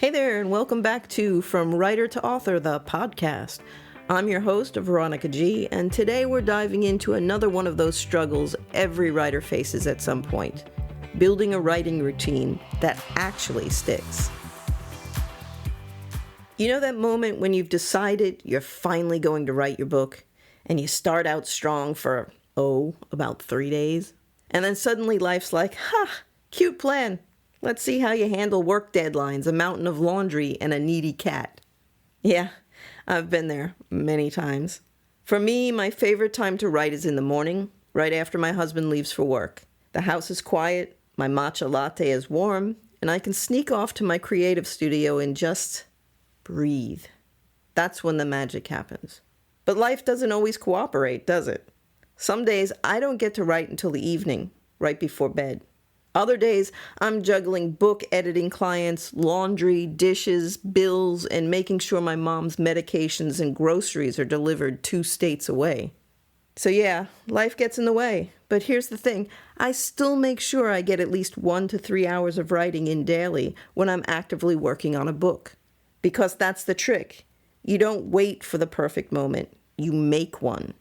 Hey there, and welcome back to From Writer to Author, the podcast. I'm your host, Veronica G, and today we're diving into another one of those struggles every writer faces at some point, building a writing routine that actually sticks. You know that moment when you've decided you're finally going to write your book, and you start out strong for, about 3 days? And then suddenly life's like, cute plan. Let's see how you handle work deadlines, a mountain of laundry, and a needy cat. Yeah, I've been there many times. For me, my favorite time to write is in the morning, right after my husband leaves for work. The house is quiet, my matcha latte is warm, and I can sneak off to my creative studio and just breathe. That's when the magic happens. But life doesn't always cooperate, does it? Some days I don't get to write until the evening, right before bed. Other days, I'm juggling book editing clients, laundry, dishes, bills, and making sure my mom's medications and groceries are delivered 2 states away. So yeah, life gets in the way. But here's the thing, I still make sure I get at least 1 to 3 hours of writing in daily when I'm actively working on a book. Because that's the trick. You don't wait for the perfect moment. You make one.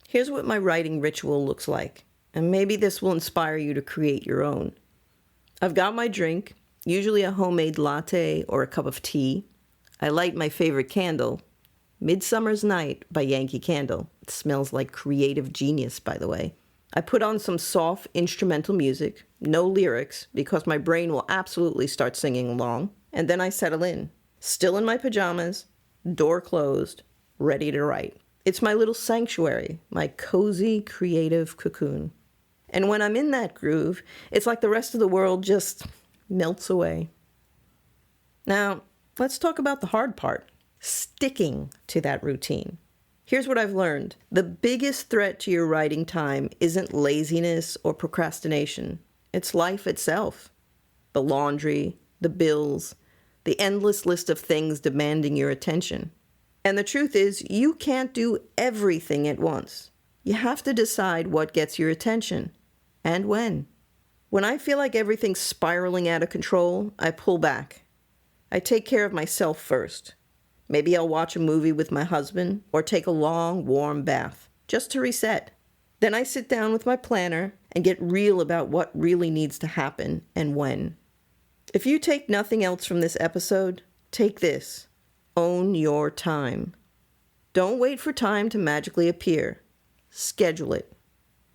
Here's what my writing ritual looks like. And maybe this will inspire you to create your own. I've got my drink, usually a homemade latte or a cup of tea. I light my favorite candle, Midsummer's Night by Yankee Candle. It smells like creative genius, by the way. I put on some soft instrumental music, no lyrics, because my brain will absolutely start singing along. And then I settle in, still in my pajamas, door closed, ready to write. It's my little sanctuary, my cozy creative cocoon. And when I'm in that groove, it's like the rest of the world just melts away. Now, let's talk about the hard part, sticking to that routine. Here's what I've learned. The biggest threat to your writing time isn't laziness or procrastination. It's life itself. The laundry, the bills, the endless list of things demanding your attention. And the truth is, you can't do everything at once. You have to decide what gets your attention. And when. When I feel like everything's spiraling out of control, I pull back. I take care of myself first. Maybe I'll watch a movie with my husband or take a long, warm bath, just to reset. Then I sit down with my planner and get real about what really needs to happen and when. If you take nothing else from this episode, take this. Own your time. Don't wait for time to magically appear. Schedule it.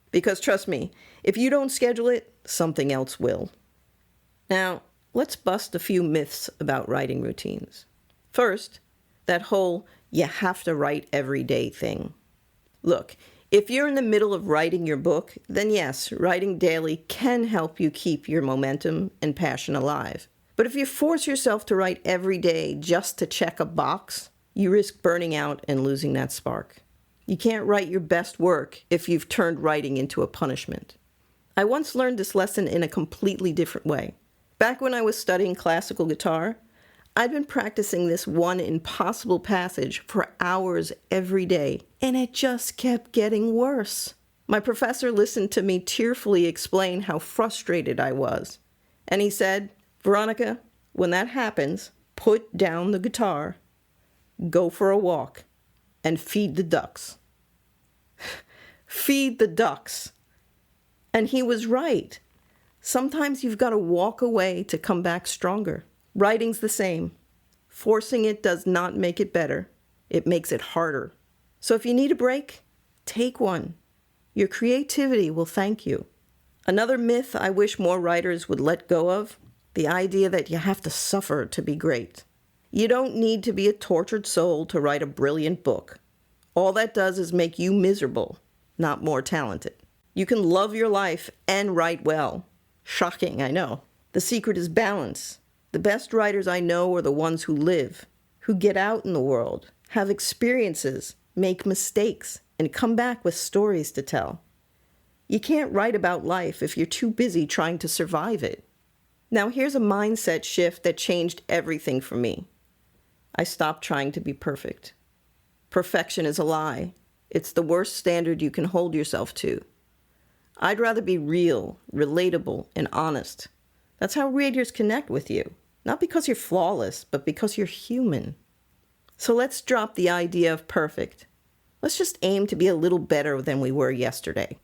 Because trust me, if you don't schedule it, something else will. Now, let's bust a few myths about writing routines. First, that whole you have to write every day thing. Look, if you're in the middle of writing your book, then yes, writing daily can help you keep your momentum and passion alive. But if you force yourself to write every day just to check a box, you risk burning out and losing that spark. You can't write your best work if you've turned writing into a punishment. I once learned this lesson in a completely different way. Back when I was studying classical guitar, I'd been practicing this one impossible passage for hours every day, and it just kept getting worse. My professor listened to me tearfully explain how frustrated I was. And he said, "Veronica, when that happens, put down the guitar, go for a walk, and feed the ducks." Feed the ducks. And he was right. Sometimes you've got to walk away to come back stronger. Writing's the same. Forcing it does not make it better. It makes it harder. So if you need a break, take one. Your creativity will thank you. Another myth I wish more writers would let go of, the idea that you have to suffer to be great. You don't need to be a tortured soul to write a brilliant book. All that does is make you miserable, not more talented. You can love your life and write well. Shocking, I know. The secret is balance. The best writers I know are the ones who live, who get out in the world, have experiences, make mistakes, and come back with stories to tell. You can't write about life if you're too busy trying to survive it. Now here's a mindset shift that changed everything for me. I stopped trying to be perfect. Perfection is a lie. It's the worst standard you can hold yourself to. I'd rather be real, relatable, and honest. That's how readers connect with you, Not because you're flawless, but because you're human. So let's drop the idea of perfect. Let's just aim to be a little better than we were yesterday.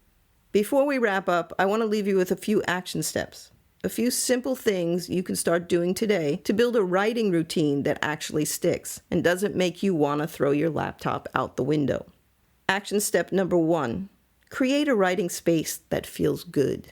Before we wrap up, I want to leave you with a few action steps. A few simple things you can start doing today to build a writing routine that actually sticks and doesn't make you want to throw your laptop out the window. Action step number 1, create a writing space that feels good.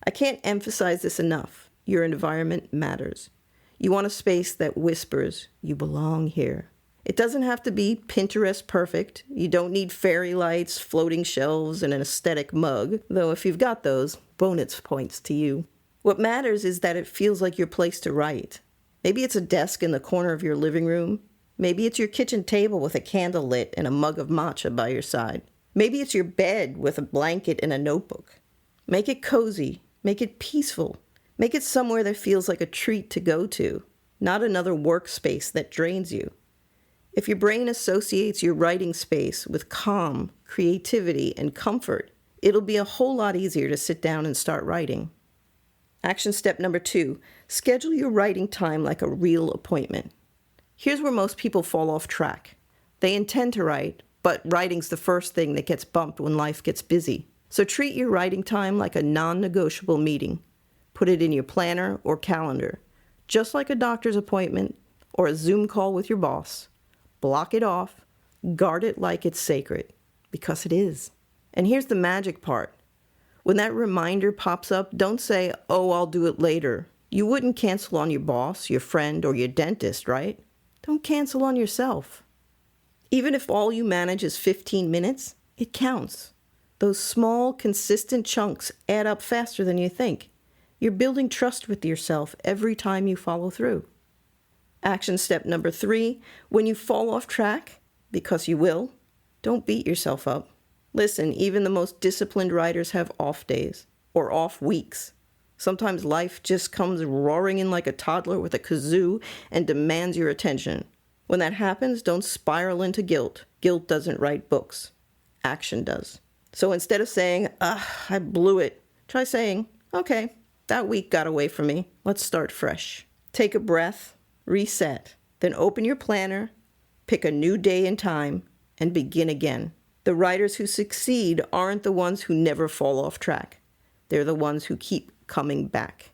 I can't emphasize this enough. Your environment matters. You want a space that whispers, you belong here. It doesn't have to be Pinterest perfect. You don't need fairy lights, floating shelves, and an aesthetic mug, though if you've got those, bonus points to you. What matters is that it feels like your place to write. Maybe it's a desk in the corner of your living room. Maybe it's your kitchen table with a candle lit and a mug of matcha by your side. Maybe it's your bed with a blanket and a notebook. Make it cozy. Make it peaceful. Make it somewhere that feels like a treat to go to, not another workspace that drains you. If your brain associates your writing space with calm, creativity, and comfort, it'll be a whole lot easier to sit down and start writing. Action step number 2, schedule your writing time like a real appointment. Here's where most people fall off track. They intend to write, but writing's the first thing that gets bumped when life gets busy. So treat your writing time like a non-negotiable meeting. Put it in your planner or calendar, just like a doctor's appointment or a Zoom call with your boss. Block it off, guard it like it's sacred, because it is. And here's the magic part. When that reminder pops up, don't say, "Oh, I'll do it later." You wouldn't cancel on your boss, your friend, or your dentist, right? Don't cancel on yourself. Even if all you manage is 15 minutes, it counts. Those small, consistent chunks add up faster than you think. You're building trust with yourself every time you follow through. Action step number 3, when you fall off track, because you will, don't beat yourself up. Listen, even the most disciplined writers have off days or off weeks. Sometimes life just comes roaring in like a toddler with a kazoo and demands your attention. When that happens, don't spiral into guilt. Guilt doesn't write books. Action does. So instead of saying, I blew it, try saying, okay, that week got away from me. Let's start fresh. Take a breath, reset, then open your planner, pick a new day and time, and begin again. The writers who succeed aren't the ones who never fall off track. They're the ones who keep coming back.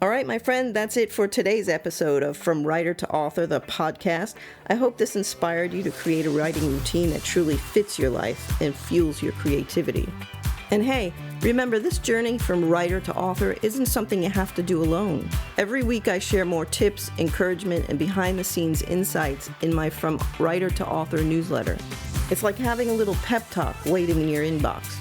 All right, my friend, that's it for today's episode of From Writer to Author, the podcast. I hope this inspired you to create a writing routine that truly fits your life and fuels your creativity. And hey, remember, this journey from writer to author isn't something you have to do alone. Every week I share more tips, encouragement, and behind-the-scenes insights in my From Writer to Author newsletter. It's like having a little pep talk waiting in your inbox.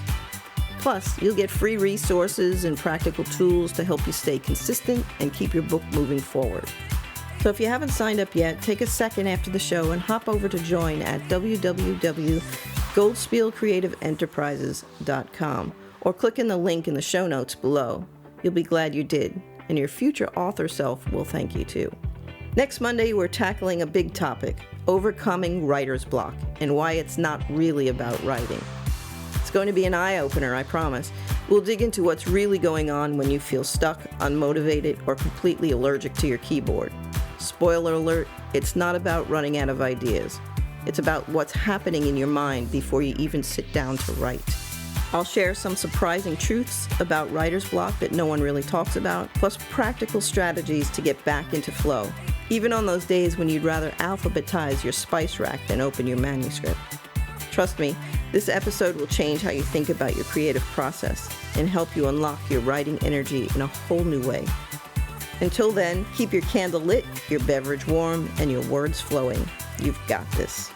Plus, you'll get free resources and practical tools to help you stay consistent and keep your book moving forward. So if you haven't signed up yet, take a second after the show and hop over to join at www.goldspielcreativeenterprises.com or click in the link in the show notes below. You'll be glad you did, and your future author self will thank you too. Next Monday, we're tackling a big topic, overcoming writer's block, and why it's not really about writing. It's going to be an eye-opener, I promise. We'll dig into what's really going on when you feel stuck, unmotivated, or completely allergic to your keyboard. Spoiler alert, it's not about running out of ideas. It's about what's happening in your mind before you even sit down to write. I'll share some surprising truths about writer's block that no one really talks about, plus practical strategies to get back into flow, even on those days when you'd rather alphabetize your spice rack than open your manuscript. Trust me, this episode will change how you think about your creative process and help you unlock your writing energy in a whole new way. Until then, keep your candle lit, your beverage warm, and your words flowing. You've got this.